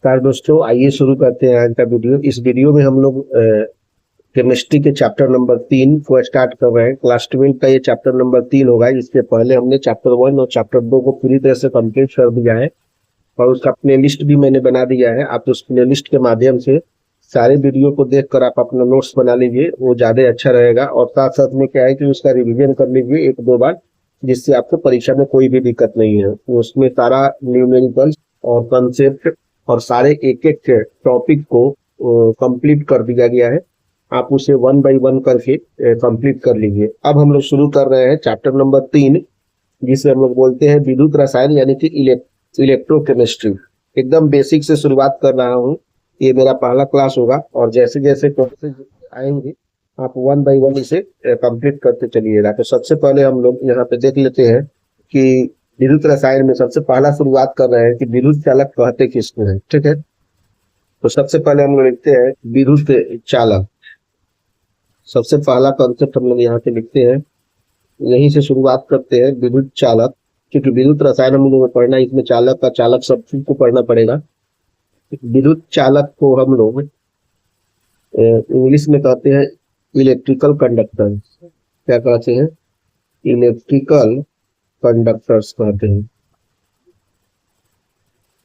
नमस्कार दोस्तों, आइए शुरू करते हैं आज का वीडियो। इस वीडियो में हम लोग केमिस्ट्री के चैप्टर नंबर 3 को स्टार्ट कर रहे हैं। क्लास 12 का ये चैप्टर नंबर 3 होगा। इससे पहले हमने चैप्टर 1 और चैप्टर 2 को पूरी तरह से कंप्लीट कर दिया है और उसका प्ले लिस्ट भी मैंने बना दिया है। आप उस प्ले लिस्ट के माध्यम से सारे वीडियो को देखकर आप अपना नोट्स बना लीजिए, वो ज़्यादा अच्छा रहेगा। और साथ साथ में क्या है कि उसका रिविजन कर लीजिए 1-2 बार, जिससे आपको परीक्षा में कोई भी दिक्कत नहीं है। तो उसमें सारा न्यूमेरिकल्स और कंसेप्ट और सारे एक एक टॉपिक को कंप्लीट कर दिया गया है। आप उसे 1 बाय 1 करके कंप्लीट कर लीजिए। अब हम लोग शुरू कर रहे हैं चैप्टर नंबर 3, जिसे हम लोग बोलते हैं विद्युत रसायन यानी कि इलेक्ट्रोकेमिस्ट्री। एकदम बेसिक से शुरुआत कर रहा हूँ। ये मेरा पहला क्लास होगा और जैसे जैसे क्लासेस आएंगे आप 1 बाय 1 इसे कंप्लीट करते चलिएगा। तो सबसे पहले हम लोग यहाँ पे देख लेते हैं कि विद्युत रसायन में सबसे पहला शुरुआत कर रहे हैं कि विद्युत चालक कहते किसको है। ठीक है, तो सबसे पहले हम लोग लिखते हैं विद्युत चालक। सबसे पहला कॉन्सेप्ट हम लोग यहाँ पे लिखते हैं, यहीं से शुरुआत करते हैं विद्युत चालक। क्योंकि विद्युत रसायन हम लोग पढ़ना है, इसमें चालक का चालक सब चीज को पढ़ना पड़ेगा। विद्युत चालक को हम लोग इंग्लिश में कहते हैं इलेक्ट्रिकल कंडक्टर। क्या कहते हैं? इलेक्ट्रिकल कंडक्टर्स कहते हैं,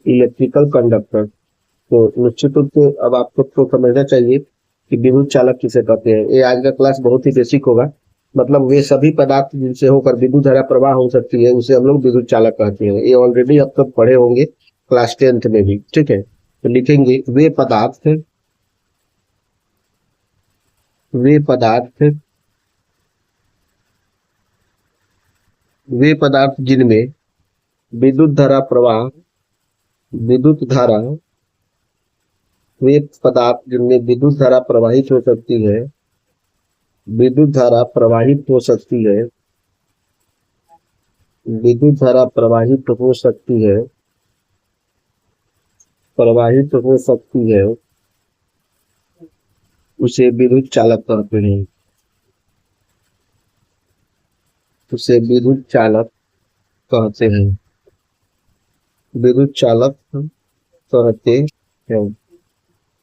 इलेक्ट्रिकल कंडक्टर। तो निश्चित रूप से अब आपको तो समझना चाहिए कि विद्युत चालक किसे कहते हैं। ये आज का क्लास बहुत ही बेसिक होगा। मतलब वे सभी पदार्थ जिनसे होकर विद्युत धारा प्रवाह हो सकती है उसे हम लोग विद्युत चालक कहते हैं। ये ऑलरेडी अब तक पढ़े होंगे क्लास 10th में भी। ठीक है, तो लिखेंगे वे पदार्थ, वे पदार्थ, वे पदार्थ जिनमें विद्युत धारा प्रवाह, विद्युत धारा, वे पदार्थ जिनमें विद्युत धारा प्रवाहित हो सकती है, विद्युत धारा प्रवाहित हो सकती है, विद्युत धारा प्रवाहित हो सकती है, प्रवाहित हो सकती है, उसे विद्युत चालक कहते हैं। उसे विद्युत चालक कहते हैं, विद्युत चालक कहते हैं।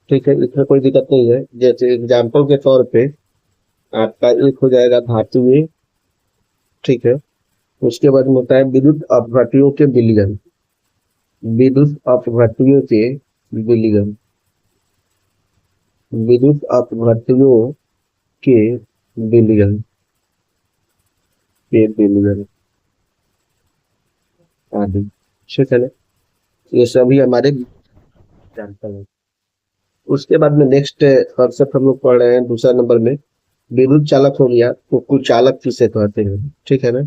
ठीक है, इसमें कोई दिक्कत नहीं है। जैसे एग्जाम्पल के तौर पे आपका एक हो जाएगा धातुएं। ठीक है, उसके बाद में होता है विद्युत अपघटियों के विलयन, विद्युत अपघटियों के विलयन, विद्युत अपघटियों के विलयन, के विलयन आदि। ठीक है ना, ये सभी हमारे एग्जाम्पल है। उसके बाद में नेक्स्ट कॉन्सेप्ट हम लोग पढ़ रहे हैं दूसरा नंबर में। विद्युत चालक हो गया, तो कुचालक किसे कहते हैं? ठीक है ना,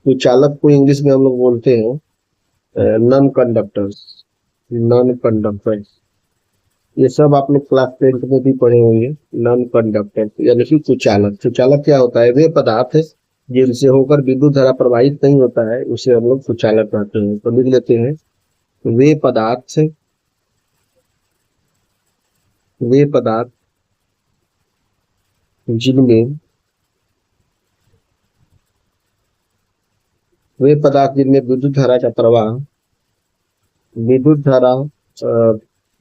कुचालक को इंग्लिश में हम लोग बोलते हैं नॉन कंडक्टर्स, नॉन कंडक्टर्स। ये सब आप लोग क्लास 10th में भी पढ़े होंगे। नॉन कंडक्टर यानी कि कुचालक। कुचालक क्या होता है? वे पदार्थ जिनसे होकर विद्युत धारा प्रवाहित नहीं होता है उसे हम लोग कुचालक कहते हैं। तो लिख लेते हैं वे पदार्थ, वे पदार्थ जिनमें, वे पदार्थ जिनमें विद्युत धारा का प्रवाह, विद्युत धारा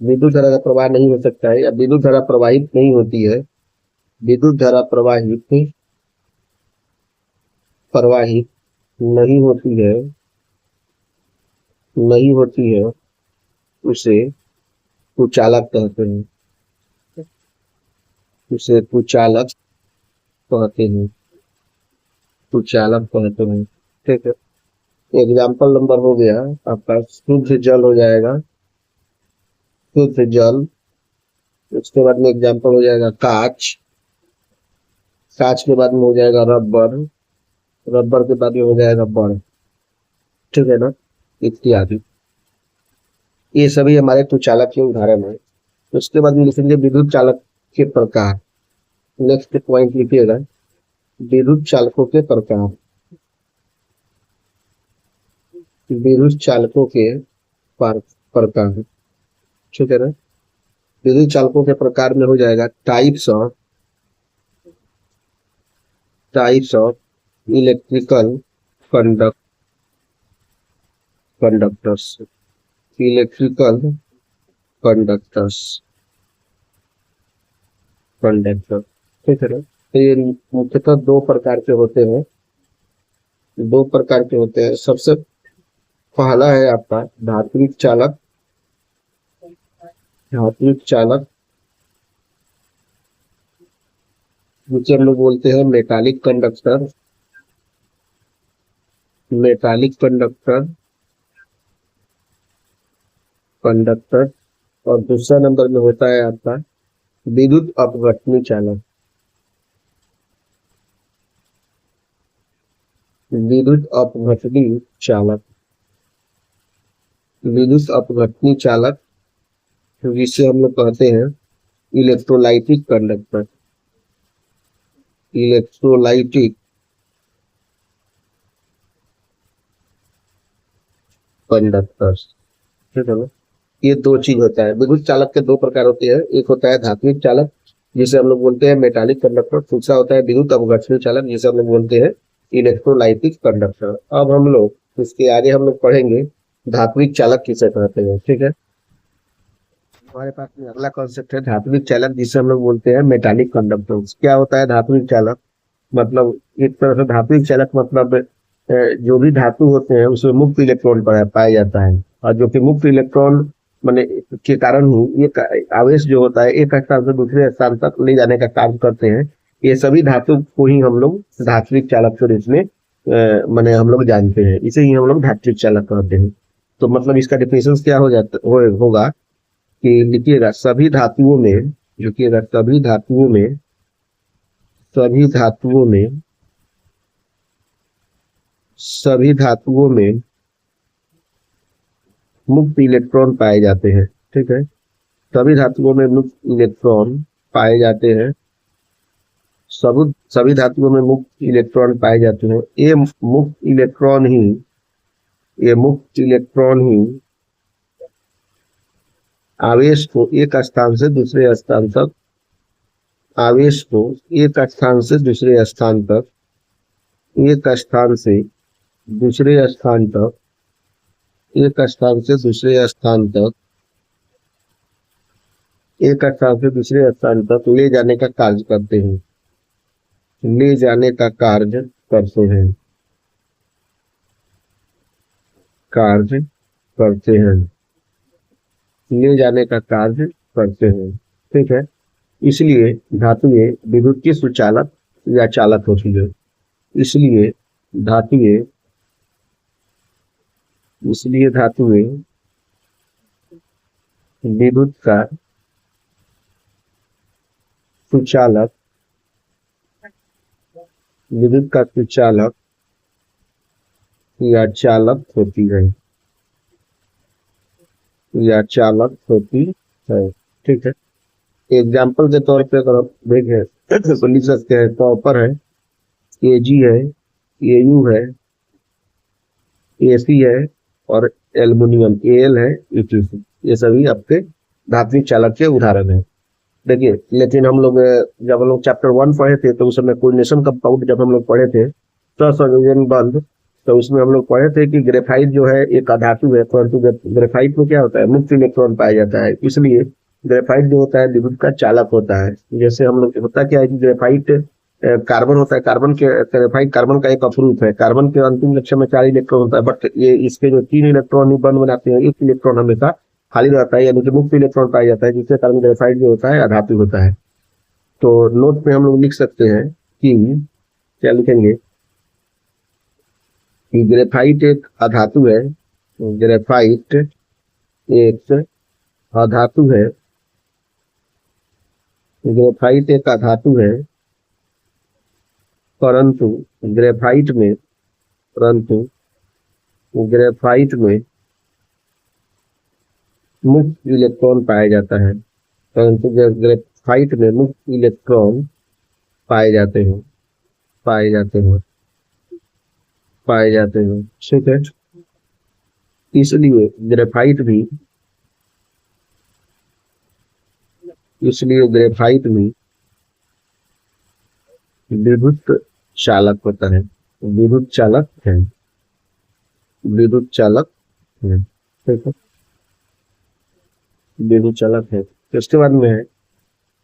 विद्युत धारा का प्रवाह नहीं हो सकता है या विद्युत धारा प्रवाहित नहीं होती है, विद्युत धारा प्रवाहित प्रवाहित नहीं होती है, नहीं होती है, उसे कुचालक कहते हैं, उसे कुचालक कहते हैं, कुचालक कहते हैं। ठीक है, एग्जाम्पल नंबर हो गया आपका शुद्ध जल हो जाएगा, शुद्ध जल। उसके बाद में एग्जाम्पल हो जाएगा कांच, कांच के बाद में हो जाएगा रबर, रबर के बाद में हो जाएगा बर्फ। ठीक है ना, इत्यादि। ये सभी हमारे कुचालक के उदाहरण है। उसके बाद में लिखेंगे विद्युत चालक के प्रकार। नेक्स्ट पॉइंट लिखिएगा विद्युत चालकों के प्रकार, विद्युत चालकों के प्रकार। ठीक है ना, विद्युत चालकों के प्रकार में हो जाएगा types of, types of electrical conductors, electrical conductors, conductor, ठीक है ना। तो ये मुख्यतः दो प्रकार के होते हैं, दो प्रकार के होते हैं। सबसे पहला है आपका धात्विक चालक, धात्विक चालक जिसे हम लोग बोलते हैं metallic conductor, metallic conductor, conductor. और दूसरा नंबर में होता है आपका विद्युत अपघटनी चालक, विद्युत अपघटनी चालक, विद्युत अपघटनी चालक जिसे हम लोग कहते हैं इलेक्ट्रोलाइटिक कंडक्टर, इलेक्ट्रोलाइटिक कंडक्टर्स, ठीक है ना। ये दो चीज होता है। विद्युत चालक के दो प्रकार होते हैं, एक होता है धात्विक चालक जिसे हम लोग बोलते हैं मेटालिक कंडक्टर, दूसरा होता है विद्युत अपघटनी चालक जिसे हम लोग बोलते हैं इलेक्ट्रोलाइटिक कंडक्टर। अब हम लोग इसके आगे हम लोग पढ़ेंगे धात्विक चालक किसे कहते हैं, ठीक है। हमारे पास में अगला कॉन्सेप्ट है धात्विक चालक जिसे हम लोग बोलते हैं मेटालिक कंडक्टर। क्या होता है धात्विक चालक? मतलब एक तरह से धात्विक चालक मतलब जो भी धातु होते हैं उसमें मुक्त इलेक्ट्रॉन पाया जाता है, और जो कि मुक्त इलेक्ट्रॉन माने के कारण ही ये आवेश जो होता है एक स्थान से दूसरे स्थान तक ले जाने का काम करते हैं। ये सभी धातु को ही हम लोग धात्विक चालक के रूप में माने हम लोग जानते हैं, इसे ही हम लोग धात्विक चालक कहते हैं। तो मतलब इसका डिफिनेशन क्या होगा कि लिखिएगा सभी धातुओं में, जो कि सभी धातुओं में, सभी धातुओं में, सभी धातुओं में मुक्त इलेक्ट्रॉन पाए जाते हैं, ठीक है। सभी धातुओं में मुक्त इलेक्ट्रॉन पाए जाते हैं, सभी धातुओं में मुक्त इलेक्ट्रॉन पाए जाते हैं। ये मुक्त इलेक्ट्रॉन ही आवेश को एक स्थान से दूसरे स्थान तक, आवेश को एक स्थान से दूसरे स्थान तक, एक स्थान से दूसरे स्थान तक, एक स्थान से दूसरे स्थान तक, एक स्थान से दूसरे स्थान तक ले जाने का कार्य करते हैं, ले जाने का कार्य करते हैं, कार्य करते हैं, ले जाने का कार्य करते हैं, ठीक है। इसलिए धातुएं विद्युत की सुचालक या चालक होती है। इसलिए धातुएं, इसलिए धातुएं विद्युत का सुचालक, विद्युत का सुचालक या चालक होती है, या चालक होती है, ठीक है। एग्जाम्पल के तौर पे अगर हम देखें तो लिख सकते हैं कॉपर है, एजी है, एयू है, एसी है और एल्युमिनियम एल है, यूटीसी। ये सभी आपके धात्विक चालक के उदाहरण हैं। देखिए, लेकिन हम लोग जब हम लोग चैप्टर 1 पढ़े थे तो उस समय कोऑर्डिनेशन कंपाउंड जब हम लोग पढ़े थे सहसंयोजन बंध, तो उसमें हम लोग पढ़े थे कि ग्रेफाइट जो है एक अधातु है, परंतु ग्रेफाइट में क्या होता है मुक्त इलेक्ट्रॉन पाया जाता है, इसलिए ग्रेफाइट जो होता है विद्युत का चालक होता है। जैसे हम लोग होता क्या है कि ग्रेफाइट कार्बन होता है, कार्बन के ग्रेफाइट कार्बन का एक अपरूप है, कार्बन के अंतिम कक्षा में 4 इलेक्ट्रॉन होता है, बट ये इसके जो 3 इलेक्ट्रॉन ही बंद बनाते हैं, एक इलेक्ट्रॉन हमेशा खाली रहता है, यानी कि मुक्त इलेक्ट्रॉन पाया जाता है, जिसके कारण ग्रेफाइट जो होता है अधातु होता है। तो नोट में हम लोग लिख सकते हैं कि क्या लिखेंगे कि ग्रेफाइट एक अधातु है, ग्रेफाइट एक अधातु है, ग्रेफाइट एक अधातु है, परंतु ग्रेफाइट में, परंतु ग्रेफाइट में मुक्त इलेक्ट्रॉन पाया जाता है, परंतु ग्रेफाइट में मुक्त इलेक्ट्रॉन पाए जाते हैं, पाए जाते हैं, पाए जाते हैं, ठीक है। इसलिए ग्रेफाइट भी, इसलिए ग्रेफाइट भी विद्युत चालक होता है, विद्युत चालक है, विद्युत चालक है, ठीक है। विद्युत चालक है। तो इसके बाद में है,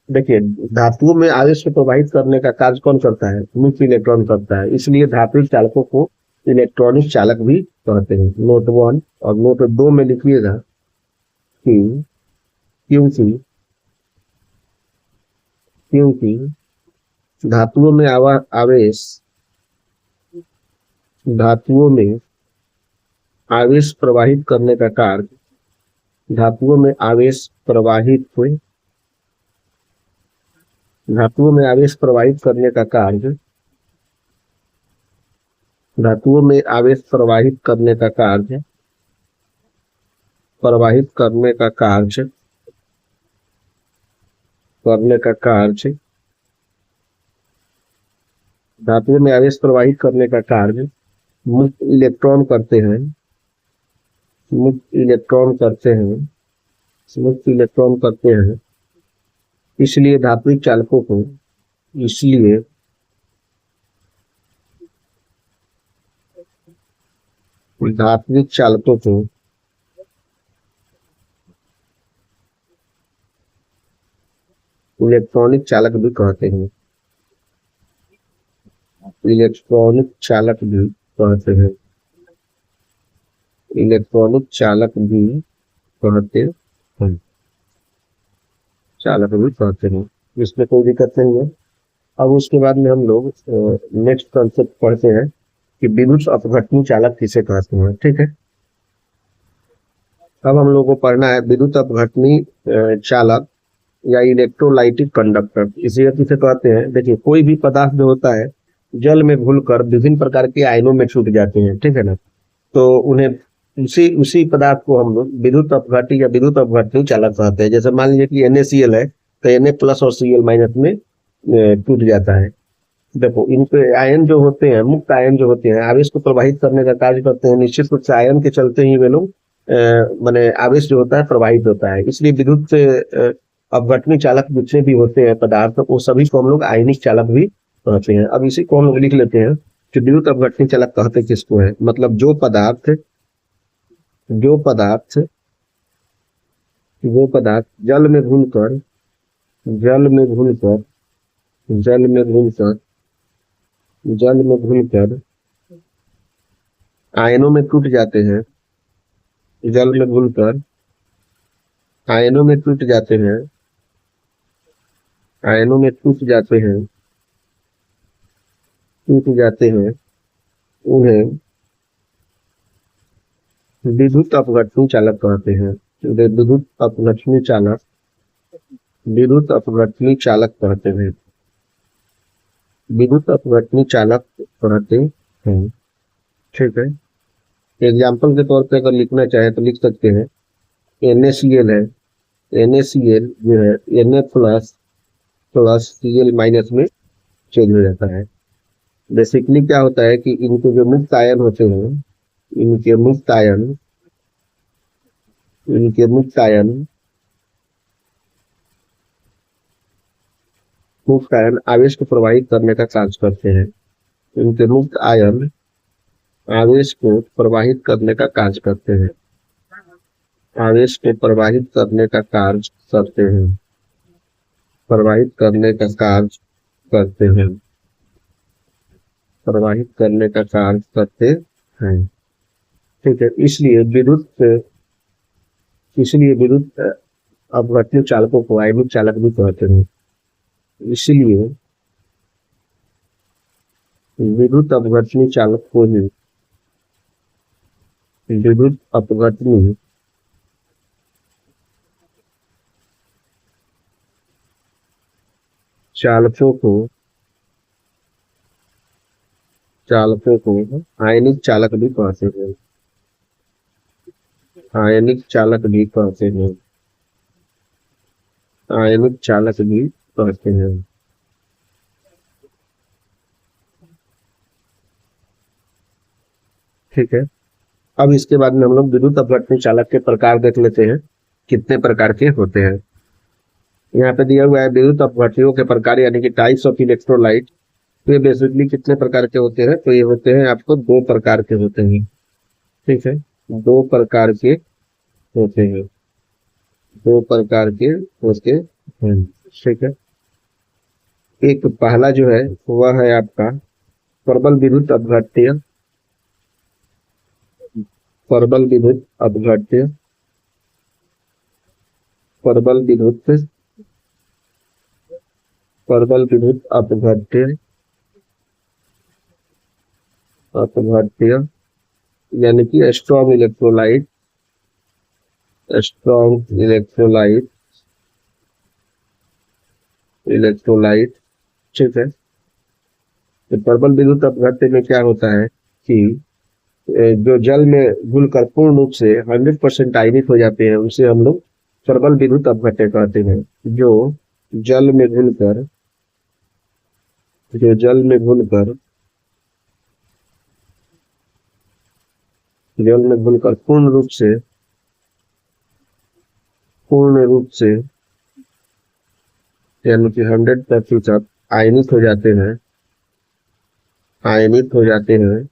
देखिए, धातुओं में आवेश को प्रवाहित करने का कार्य कौन करता है? मुक्त इलेक्ट्रॉन करता है, इसलिए धात्विक चालकों को इलेक्ट्रॉनिक चालक भी कहते हैं। नोट 1 और नोट 2 में लिखिएगा कि क्योंकि क्योंकि धातुओं में आवेश धातुओं में आवेश प्रवाहित करने का कार्य धातुओं में आवेश प्रवाहित हुए धातुओं में आवेश प्रवाहित करने का कार्य धातुओं में आवेश प्रवाहित करने का कार्य प्रवाहित करने का कार्य करने का कार्य धातुओं में आवेश प्रवाहित करने का कार्य मुक्त इलेक्ट्रॉन करते हैं मुक्त इलेक्ट्रॉन करते हैं मुक्त इलेक्ट्रॉन करते हैं इसलिए धात्विक चालकों को इसलिए धात्विक चालकों को इलेक्ट्रॉनिक चालक भी कहते हैं इलेक्ट्रॉनिक चालक भी कहते हैं इलेक्ट्रॉनिक चालक भी कहते हैं चालक भी कहते हैं, इसमें कोई दिक्कत नहीं है। अब उसके बाद में हम लोग नेक्स्ट कॉन्सेप्ट पढ़ते हैं कि विद्युत अपघटनी चालक किसे कहते हैं। ठीक है, अब हम लोगों को पढ़ना है विद्युत अपघटनी चालक या इलेक्ट्रोलाइटिक कंडक्टर इसे किसे कहते हैं। देखिए, कोई भी पदार्थ जो होता है जल में घुलकर विभिन्न प्रकार के आयनों में छूट जाते हैं, ठीक है ना, तो उन्हें उसी उसी पदार्थ को हम लोग विद्युत अपघटी या विद्युत अपघटनी चालक कहते हैं। जैसे मान लीजिए कि NaCl है तो Na प्लस और Cl माइनस में टूट जाता है। देखो, इनके आयन जो होते हैं, मुक्त आयन जो होते हैं, आवेश को प्रवाहित करने का कार्य करते हैं। निश्चित रूप से आयन के चलते ही वे लोग माने आवेश जो होता है प्रवाहित होता है। इसलिए विद्युत अपघटनी चालक जितने भी होते हैं पदार्थ, वो सभी को हम लोग आयनिक चालक भी कहते हैं। अब इसी को हम लोग लिख लेते हैं कि विद्युत अपघटनी चालक कहते किसको है। मतलब जो पदार्थ जल में घुलकर जल में घुलकर जल में घुलकर जल में घुलकर आयनों में टूट जाते हैं जल में घुलकर आयनों में टूट जाते हैं आयनों में टूट जाते हैं उन्हें विद्युत अपघटनी चालक कहते हैं। विद्युत अपघटनी चालक कहते हैं विद्युत अपघटनी चालक कहते हैं। ठीक है, एग्जाम्पल के तौर पे अगर लिखना चाहे तो लिख सकते हैं NaCl है, NaCl जो है Na प्लस Cl माइनस में चेंज हो जाता है। बेसिकली क्या होता है कि इनके जो मुक्त आयन होते हैं इनके मुक्त आयन आवेश को प्रवाहित करने का कार्य करते हैं। इनके मुक्त आयन आवेश को प्रवाहित करने का कार्य करते हैं आवेश को प्रवाहित करने का कार्य करते हैं प्रवाहित करने का कार्य करते हैं प्रवाहित करने का कार्य करते हैं। ठीक है, इसलिए विद्युत अपघटनी चालकों को आयनिक चालक भी कहते हैं। इसलिए विद्युत अपघटनी चालक को ही विद्युत अपघटनी चालकों को आयनिक चालक भी कहते हैं आयनिक चालक भी कहते हैं आयनिक चालक भी कहते हैं। ठीक है, अब इसके बाद में हम लोग विद्युत अपघटनी चालक के प्रकार देख लेते हैं कितने प्रकार के होते हैं। यहाँ पे दिया हुआ है विद्युत अपघटनियों के प्रकार यानी कि टाइप्स ऑफ इलेक्ट्रोलाइट। तो ये बेसिकली कितने प्रकार के होते हैं, तो ये होते हैं आपको 2 प्रकार के होते हैं। ठीक है, 2 प्रकार के होते हैं दो प्रकार के होते हैं। ठीक है, एक पहला जो है वह है आपका प्रबल विद्युत अपघट्य, प्रबल विद्युत अपघट्य, प्रबल विद्युत प्रबल विद्युत अपघट्य, अपघट्य यानी कि strong electrolyte, strong electrolyte, electrolyte. ठीक है, तो प्रबल विद्युत अपघट्य में क्या होता है कि जो जल में घुलकर पूर्ण रूप से 100% आयनित हो जाते हैं उसे हम लोग प्रबल विद्युत अपघट्य कहते हैं। जो जल में घुलकर जो जल में घुलकर जल में घुलकर पूर्ण रूप से यानी कि 100% आयनित हो जाते हैं, आयनित हो जाते हैं,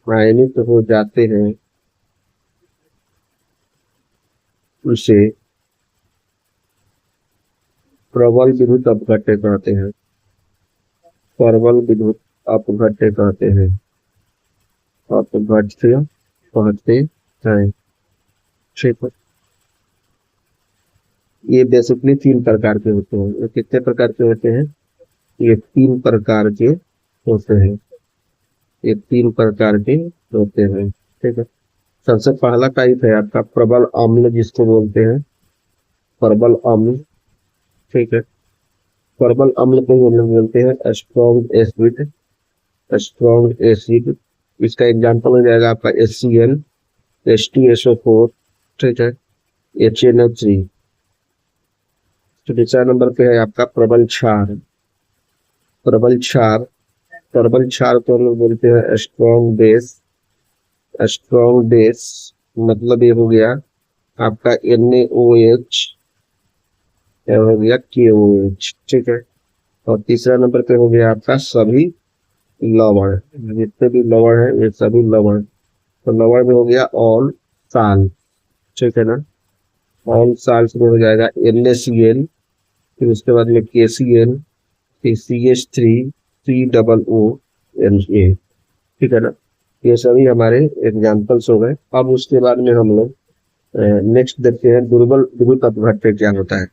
आयनित हो जाते हैं, उसे प्रबल विद्युत अपघट्य कहते हैं, प्रबल विद्युत अपघट्य कहते हैं, अपघट्य कहते हैं। ठीक है, ये बेसिकली 3 प्रकार के होते हैं। ये कितने प्रकार के होते हैं? ये 3 प्रकार के होते हैं, ये 3 प्रकार के होते हैं। ठीक है, सबसे पहला टाइप है आपका प्रबल अम्ल, जिसको बोलते हैं प्रबल अम्ल। ठीक है, प्रबल अम्ल को हम लोग बोलते हैं स्ट्रॉन्ग एसिड, स्ट्रॉन्ग एसिड। इसका एग्जांपल हो जाएगा आपका HCl, H2SO4, ठीक है, HNO3। तो दूसरा नंबर पे है आपका प्रबल क्षार, प्रबल क्षार, प्रबल क्षार को हम लोग बोलते हैं स्ट्रॉन्ग बेस, स्ट्रॉन्ग बेस मतलब ये हो गया आपका NaOH, क्या हो गया KOH। ठीक है, और तीसरा नंबर पे हो गया आपका सभी लवण, जितने भी लवण है ये सभी लवण। तो लवण में हो गया ऑल साल, ठीक है ना, ऑल साल्स में हो जाएगा NaCl, फिर उसके बाद में KCl, फिर CH3, COONA। ठीक है ना, ये सभी हमारे एग्जाम्पल्स हो गए। अब उसके बाद में हम लोग नेक्स्ट देखते हैं दुर्बल विद्युत अपघट्य क्या होता है।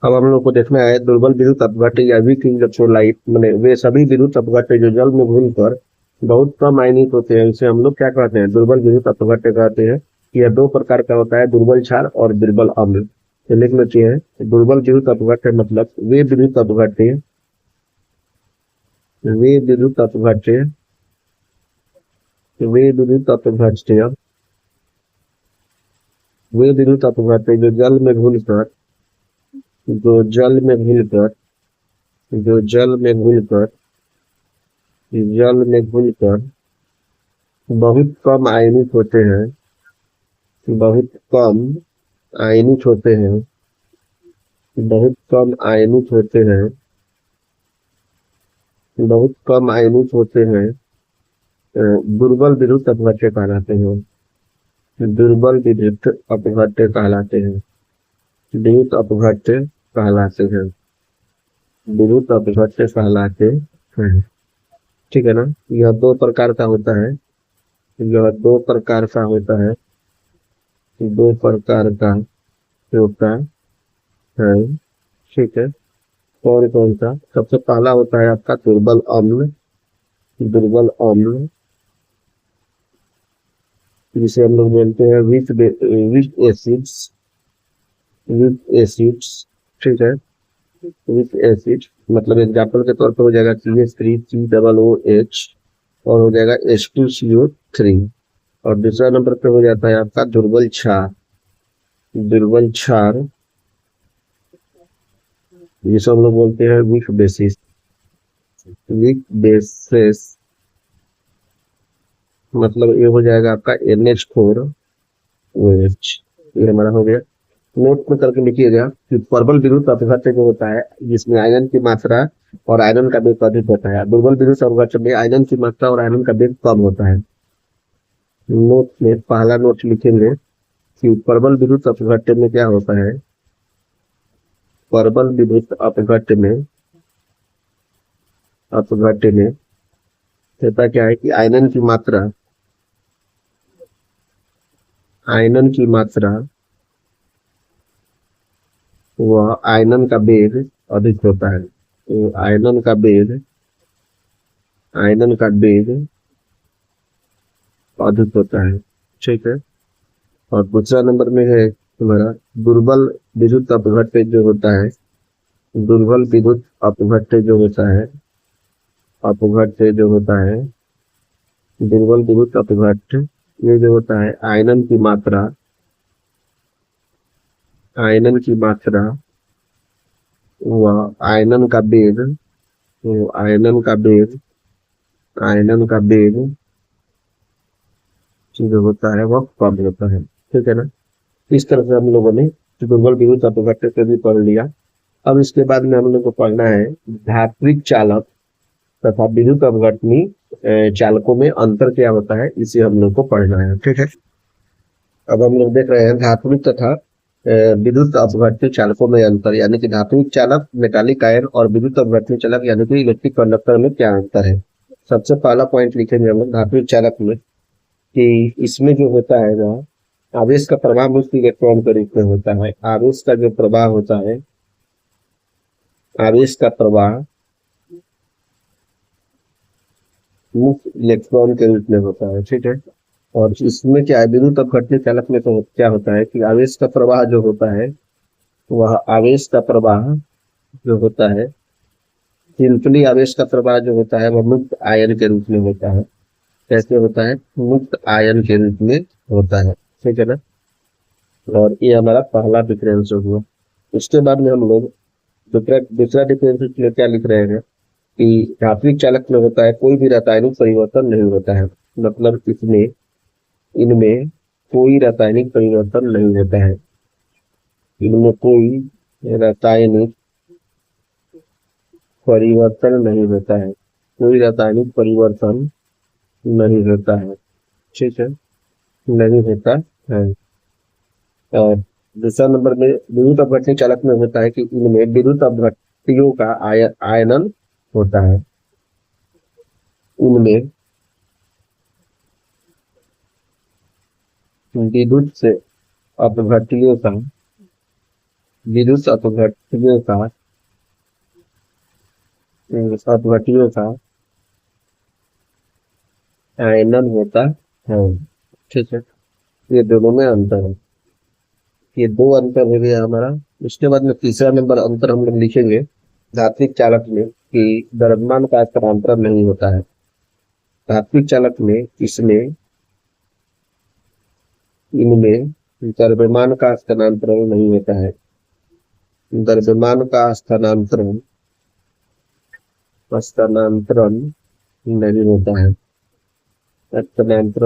अब हम लोग को देखना है दुर्बल विद्युत अपघट्य या वीक इलेक्ट्रोलाइट, मैंने वे सभी विद्युत अपघट्य जो जल में घुलकर बहुत कम आयनित होते हैं उसे हम लोग क्या कहते हैं? दुर्बल विद्युत अपघट्य कहते हैं। यह 2 प्रकार का होता है, दुर्बल क्षार और दुर्बल अम्ल। तो लिख लेते हैं दुर्बल विद्युत अपघट्य मतलब वे विद्युत अपघट्य, वे विद्युत अपघट्य, वे विद्युत अपघट्य, वे विद्युत अपघट्य जो जल में घुलकर, जो जल में घुलकर, जो जल में घुलकर, जल में घुलकर बहुत कम आयनित होते हैं, बहुत कम आयनित होते हैं, बहुत कम आयनित होते हैं, बहुत कम आयनित होते हैं, दुर्बल विद्युत अपघट्य कहलाते हैं, दुर्बल विद्युत अपघट्य कहलाते हैं, विद्युत अपघट्य कहलाते हैं, विद्युत अपघट्य कहलाते हैं। ठीक है ना, यह 2 प्रकार का होता है, यह 2 प्रकार का होता है, 2 प्रकार का होता है। ठीक है, कौन कौन सा? सबसे पहला होता है आपका दुर्बल अम्ल, दुर्बल अम्ल जिसे हम लोग बोलते हैं वीक एसिड्स, वीक एसिड्स। ठीक है, वीक एसिड मतलब एग्जाम्पल के तौर पर हो जाएगा CH3COOH और हो जाएगा H2CO3। और दूसरा नंबर पे हो जाता है आपका दुर्बल क्षार, दुर्बल क्षार जिसे हम लोग बोलते हैं वीक बेसिस, वीक बेसिस मतलब ये हो जाएगा आपका NH4OH। ये हमारा हो गया। नोट में करके लिखिएगा कि प्रबल विद्युत अपघट्य जो होता है जिसमें आयरन की मात्रा और आयरन का वेग अधिक होता है, दुर्बल विद्युत अपघट्य में आयरन की मात्रा और आयरन का वेग कम होता है। नोट में पहला नोट लिखेंगे कि प्रबल विद्युत अपघट्य में क्या होता है, प्रबल विद्युत अपघट्य में होता क्या है कि आयनन की मात्रा वह आयनन का वेग अधिक होता है। तो आयनन का वेग अधिक होता है, ठीक है। और दूसरा नंबर में है तुम्हारा दुर्बल विद्युत अपघट्य जो होता है, दुर्बल विद्युत अपघट्य जो होता है, दुर्बल विद्युत अपघट्य ये जो होता है आयनन की मात्रा वह आयनन का वेग जो होता है वह कम होता है, ठीक है ना। इस तरह से हम लोगों ने दुर्बल विद्युत अपघट्य से भी पढ़ लिया। अब इसके बाद में हम लोग को पढ़ना है धात्विक चालक तथा विद्युत अपघटनी चालकों में अंतर क्या होता है, इसे हम लोग को पढ़ना है, ठीक है। अब हम लोग देख रहे हैं धात्विक तथा विद्युत अपघटनी चालकों में अंतर, यानी कि धात्विक चालक मेटालिक आयन और विद्युत अपघटनी चालक यानी कि इलेक्ट्रिक कंडक्टर में क्या अंतर है। सबसे पहला पॉइंट लिखेंगे हम लोग धात्विक चालक में कि इसमें जो होता है वह आवेश का प्रवाह मुक्त इलेक्ट्रॉन के रूप में होता है। आवेश का जो प्रवाह होता है, आवेश का प्रवाह मुक्त इलेक्ट्रॉन के रूप में होता है, ठीक है। और इसमें क्या है विद्युत अपघटनी चालक में तो क्या होता है कि आवेश का प्रवाह जो होता है वह आवेश का प्रवाह जो होता है सिंपली आवेश का प्रवाह जो होता है वह मुक्त आयन के रूप में होता है। कैसे होता है, मुक्त आयन के रूप में होता है, ठीक है ना। और ये हमारा पहला डिफरेंस हो गया। उसके बाद में हम लोग दूसरा डिफरेंस में क्या लिख रहे हैं कि धात्विक चालक में होता है कोई भी रासायनिक परिवर्तन नहीं होता है, मतलब इनमें कोई रासायनिक परिवर्तन नहीं होता है, इनमें कोई रासायनिक परिवर्तन नहीं होता है, कोई रासायनिक परिवर्तन नहीं होता है, ठीक है, नहीं होता है। और दूसरा नंबर में विद्युत अपघटनी चालक में होता है कि इनमें विद्युत अपघट्यों का आयनन होता है, इनमें विद्युत से अपघट्यों का आयनन होता है, ठीक है। ये दोनों में अंतर है, ये दो अंतर हो गया हमारा। उसके बाद में तीसरा नंबर अंतर हम लोग लिखेंगे धात्विक चालक में कि द्रव्यमान का स्थानांतरण नहीं होता है। धात्विक चालक में इनमें द्रव्यमान का स्थानांतरण नहीं होता है, द्रव्यमान का स्थानांतरण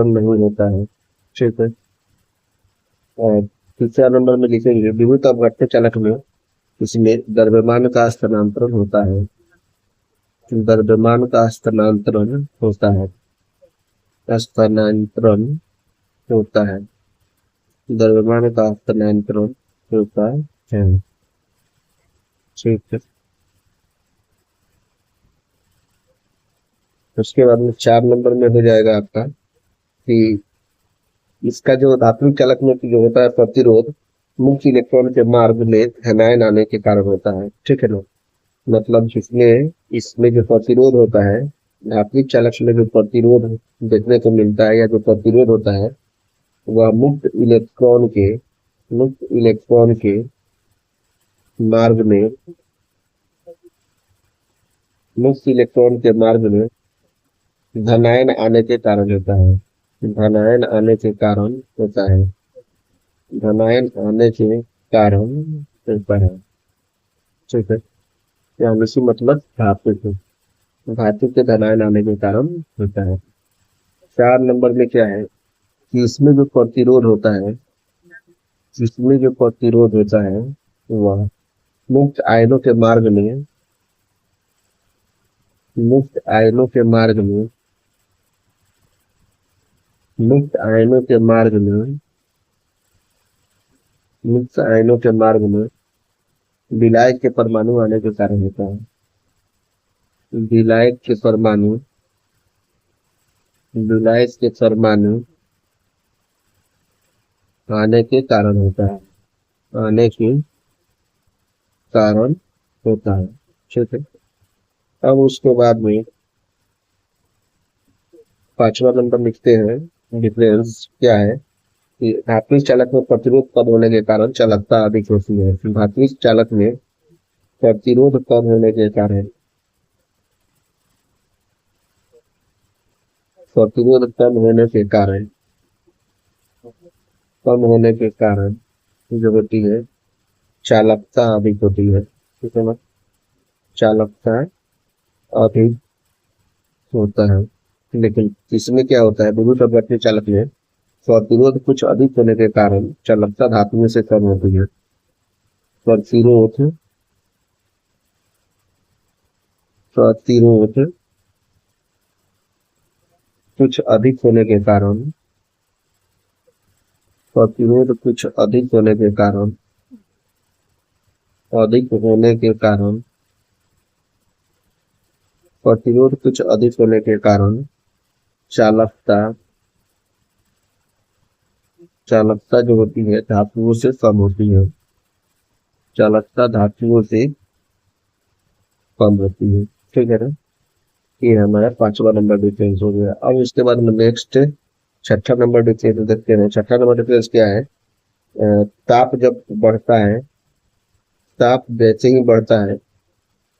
नहीं होता है, ठीक है। और तीसरा नंबर में लिखेंगे विद्युत अपघट्य चालक में इसमें द्रव्यमान का स्थानांतरण होता है, द्रव्यमान का स्थानांतरण होता है, द्रव्यमान का स्थानांतरण होता है, ठीक है। उसके बाद में 4 नंबर में हो जाएगा आपका कि इसका जो धात्विक चालक में जो होता है प्रतिरोध मुक्त इलेक्ट्रॉन के मार्ग में धनायन आने के कारण होता है, ठीक है ना। मतलब जिसमें इसमें जो प्रतिरोध होता है धात्विक चालक में जो प्रतिरोध देखने को मिलता है या जो प्रतिरोध होता है वह मुक्त इलेक्ट्रॉन के मार्ग में धनायन आने के कारण होता है, धनायन आने के कारण होता है, धनायन आने के कारण होता है, ठीक है। यानी इसी मतलब धातु के धनायन आने के कारण होता है। 4 नंबर में क्या है कि इसमें जो प्रतिरोध होता है वह मुक्त आयनों के मार्ग में मुक्त आयनों के मार्ग में मिक्स आयनों के मार्ग में विलायक के परमाणु आने के कारण होता है। विलायक के परमाणु विलायक के परमाणु आने के कारण होता है। आने के कारण होता है। ठीक है। अब उसके बाद में 5वां नंबर लिखते हैं। डिफरेंस क्या है कि धात्विक चालक में प्रतिरोध कम होने के कारण चालकता अधिक होती है। धात्विक चालक में प्रतिरोध कम होने के कारण प्रतिरोध कम होने के कारण जो होती है चालकता अधिक होती है। ठीक है ना। चालकता अधिक होता है। लेकिन इसमें क्या होता है, विद्युत अपवर्तनीय चालक में प्रतिरोध कुछ अधिक होने के कारण चालकता धातुओं से कम होती है। प्रतिरोध प्रतिरोध कुछ अधिक होने के कारण प्रतिरोध कुछ अधिक होने के कारण प्रतिरोध कुछ अधिक होने के कारण चालकता चालकता जो होती है धातुओं से कम होती है। चालकता धातुओं से कम होती है। ठीक है ना। ये हमारा 5वां नंबर डिफरेंस हो गया। अब इसके बाद में नेक्स्ट 6ठा नंबर डिफरेंस देखते हैं। 6ठा नंबर डिफरेंस क्या है, ताप जब बढ़ता है, ताप जैसे ही बढ़ता है,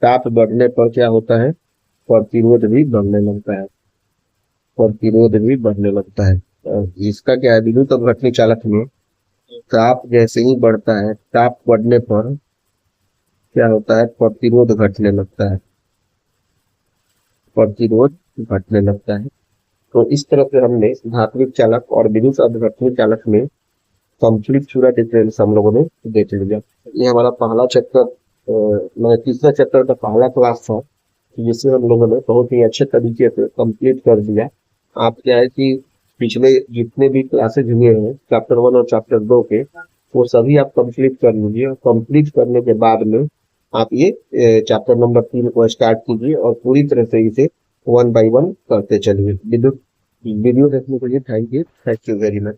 ताप बढ़ने पर क्या होता है, प्रतिरोध भी बढ़ने लगता है। प्रतिरोध भी बढ़ने लगता है। इसका क्या है, विद्युत अपघटनी चालक में ताप जैसे ही बढ़ता है, ताप बढ़ने पर क्या होता है, प्रतिरोध घटने लगता है। प्रतिरोध घटने लगता है। तो इस तरह से हमने धात्विक चालक और विद्युत अपघटनी चालक में कंप्लीट पूरा डिफरेंस हम लोगों ने देख लिया। ये हमारा पहला चैप्टर, मतलब तीसरा चैप्टर का पहला क्लास था, जिसे हम लोगों ने बहुत ही अच्छे तरीके से कंप्लीट कर दिया। आप क्या है कि पिछले जितने भी क्लासेज हुए हैं चैप्टर 1 और चैप्टर 2 के, वो सभी आप कंप्लीट कर लीजिए। और कंप्लीट करने के बाद में आप ये चैप्टर नंबर 3 को स्टार्ट कीजिए और पूरी तरह से इसे 1 बाय 1 करते चलिए। वीडियो देखने के लिए थैंक यू वेरी मच।